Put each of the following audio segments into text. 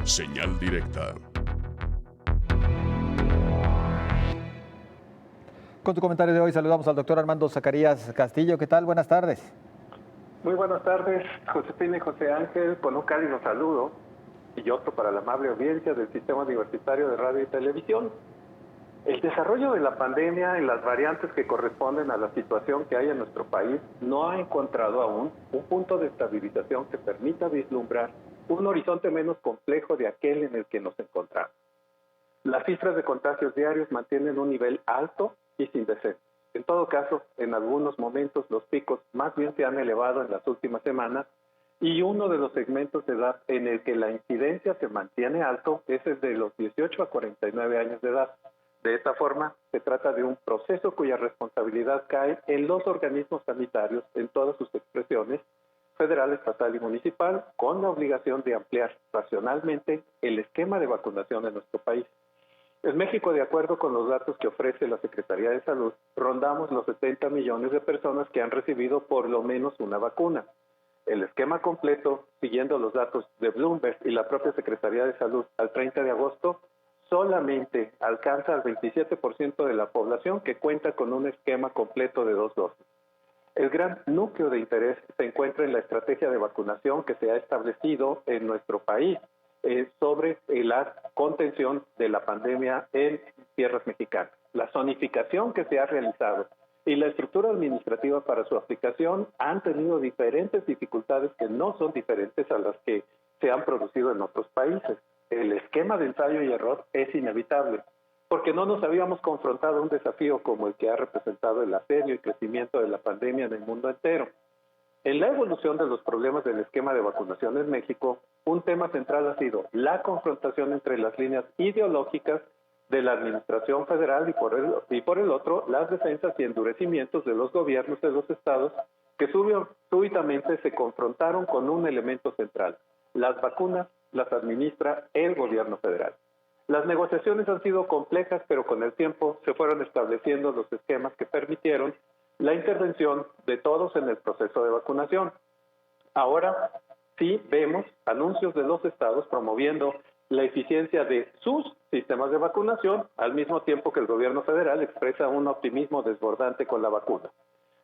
Señal directa. Con tu comentario de hoy saludamos al doctor Armando Zacarías Castillo. ¿Qué tal? Buenas tardes. Muy buenas tardes, Josefina y José Ángel, con un cálido saludo y otro para la amable audiencia del Sistema Universitario de Radio y Televisión. El desarrollo de la pandemia en las variantes que corresponden a la situación que hay en nuestro país no ha encontrado aún un punto de estabilización que permita vislumbrar un horizonte menos complejo de aquel en el que nos encontramos. Las cifras de contagios diarios mantienen un nivel alto y sin descenso. En todo caso, en algunos momentos los picos más bien se han elevado en las últimas semanas y uno de los segmentos de edad en el que la incidencia se mantiene alto es el de los 18 a 49 años de edad. De esta forma, se trata de un proceso cuya responsabilidad cae en los organismos sanitarios en todas sus expresiones, federal, estatal y municipal, con la obligación de ampliar racionalmente el esquema de vacunación en nuestro país. En México, de acuerdo con los datos que ofrece la Secretaría de Salud, rondamos los 70 millones de personas que han recibido por lo menos una vacuna. El esquema completo, siguiendo los datos de Bloomberg y la propia Secretaría de Salud al 30 de agosto, solamente alcanza al 27% de la población que cuenta con un esquema completo de 2 dosis. El gran núcleo de interés se encuentra en la estrategia de vacunación que se ha establecido en nuestro país sobre la contención de la pandemia en tierras mexicanas. La zonificación que se ha realizado y la estructura administrativa para su aplicación han tenido diferentes dificultades que no son diferentes a las que se han producido en otros países. El esquema de ensayo y error es inevitable, porque no nos habíamos confrontado a un desafío como el que ha representado el asedio y crecimiento de la pandemia en el mundo entero. En la evolución de los problemas del esquema de vacunación en México, un tema central ha sido la confrontación entre las líneas ideológicas de la administración federal y por el otro, las defensas y endurecimientos de los gobiernos de los estados que súbitamente se confrontaron con un elemento central. Las vacunas las administra el gobierno federal. Las negociaciones han sido complejas, pero con el tiempo se fueron estableciendo los esquemas que permitieron la intervención de todos en el proceso de vacunación. Ahora sí vemos anuncios de los estados promoviendo la eficiencia de sus sistemas de vacunación, al mismo tiempo que el gobierno federal expresa un optimismo desbordante con la vacuna.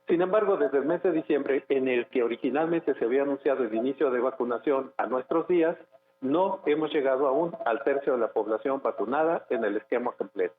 Sin embargo, desde el mes de diciembre, en el que originalmente se había anunciado el inicio de vacunación a nuestros días, no hemos llegado aún al tercio de la población vacunada en el esquema completo.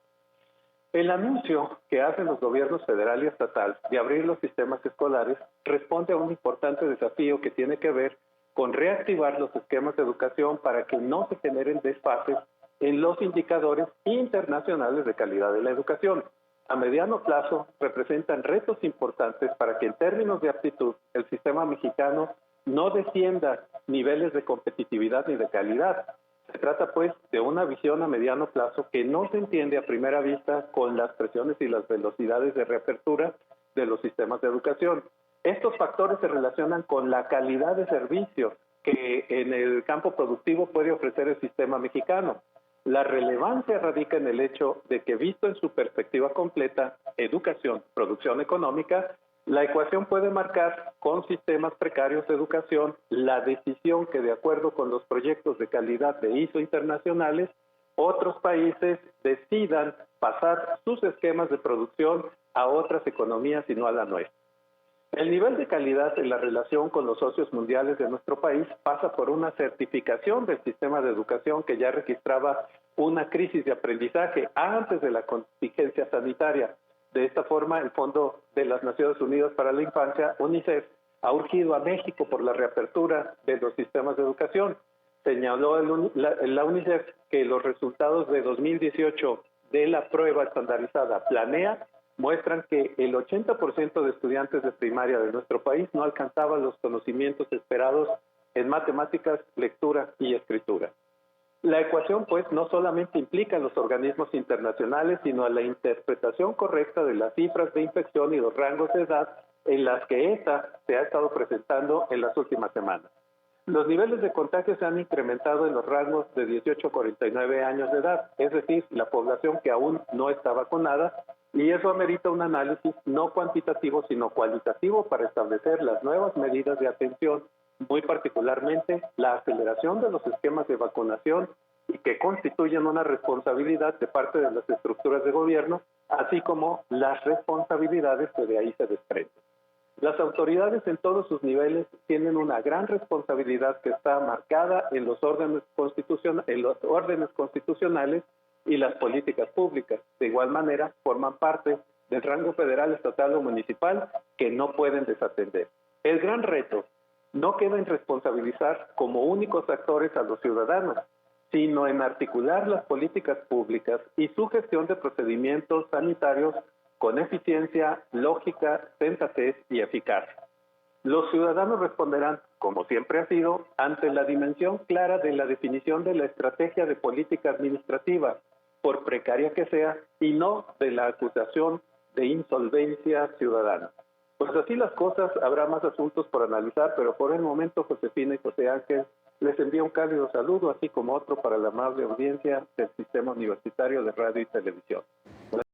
El anuncio que hacen los gobiernos federal y estatal de abrir los sistemas escolares responde a un importante desafío que tiene que ver con reactivar los esquemas de educación para que no se generen desfases en los indicadores internacionales de calidad de la educación. A mediano plazo representan retos importantes para que en términos de aptitud el sistema mexicano no descienda niveles de competitividad ni de calidad. Se trata, pues, de una visión a mediano plazo que no se entiende a primera vista con las presiones y las velocidades de reapertura de los sistemas de educación. Estos factores se relacionan con la calidad de servicio que en el campo productivo puede ofrecer el sistema mexicano. La relevancia radica en el hecho de que, visto en su perspectiva completa, educación, producción económica, la ecuación puede marcar con sistemas precarios de educación la decisión que, de acuerdo con los proyectos de calidad de ISO internacionales, otros países decidan pasar sus esquemas de producción a otras economías y no a la nuestra. El nivel de calidad en la relación con los socios mundiales de nuestro país pasa por una certificación del sistema de educación que ya registraba una crisis de aprendizaje antes de la contingencia sanitaria. De esta forma, el Fondo de las Naciones Unidas para la Infancia, UNICEF, ha urgido a México por la reapertura de los sistemas de educación. Señaló la UNICEF que los resultados de 2018 de la prueba estandarizada Planea muestran que el 80% de estudiantes de primaria de nuestro país no alcanzaban los conocimientos esperados en matemáticas, lectura y escritura. La ecuación, pues, no solamente implica a los organismos internacionales, sino a la interpretación correcta de las cifras de infección y los rangos de edad en las que esta se ha estado presentando en las últimas semanas. Los niveles de contagio se han incrementado en los rangos de 18 a 49 años de edad, es decir, la población que aún no está vacunada, y eso amerita un análisis no cuantitativo, sino cualitativo para establecer las nuevas medidas de atención muy particularmente la aceleración de los esquemas de vacunación y que constituyen una responsabilidad de parte de las estructuras de gobierno, así como las responsabilidades que de ahí se desprenden. Las autoridades en todos sus niveles tienen una gran responsabilidad que está marcada en los órdenes constitucionales y las políticas públicas. De igual manera, forman parte del rango federal, estatal o municipal que no pueden desatender. El gran reto no queda en responsabilizar como únicos actores a los ciudadanos, sino en articular las políticas públicas y su gestión de procedimientos sanitarios con eficiencia, lógica, sensatez y eficacia. Los ciudadanos responderán, como siempre ha sido, ante la dimensión clara de la definición de la estrategia de política administrativa, por precaria que sea, y no de la acusación de insolvencia ciudadana. Pues así las cosas, habrá más asuntos por analizar, pero por el momento Josefina y José Ángel les envío un cálido saludo, así como otro para la amable audiencia del Sistema Universitario de Radio y Televisión.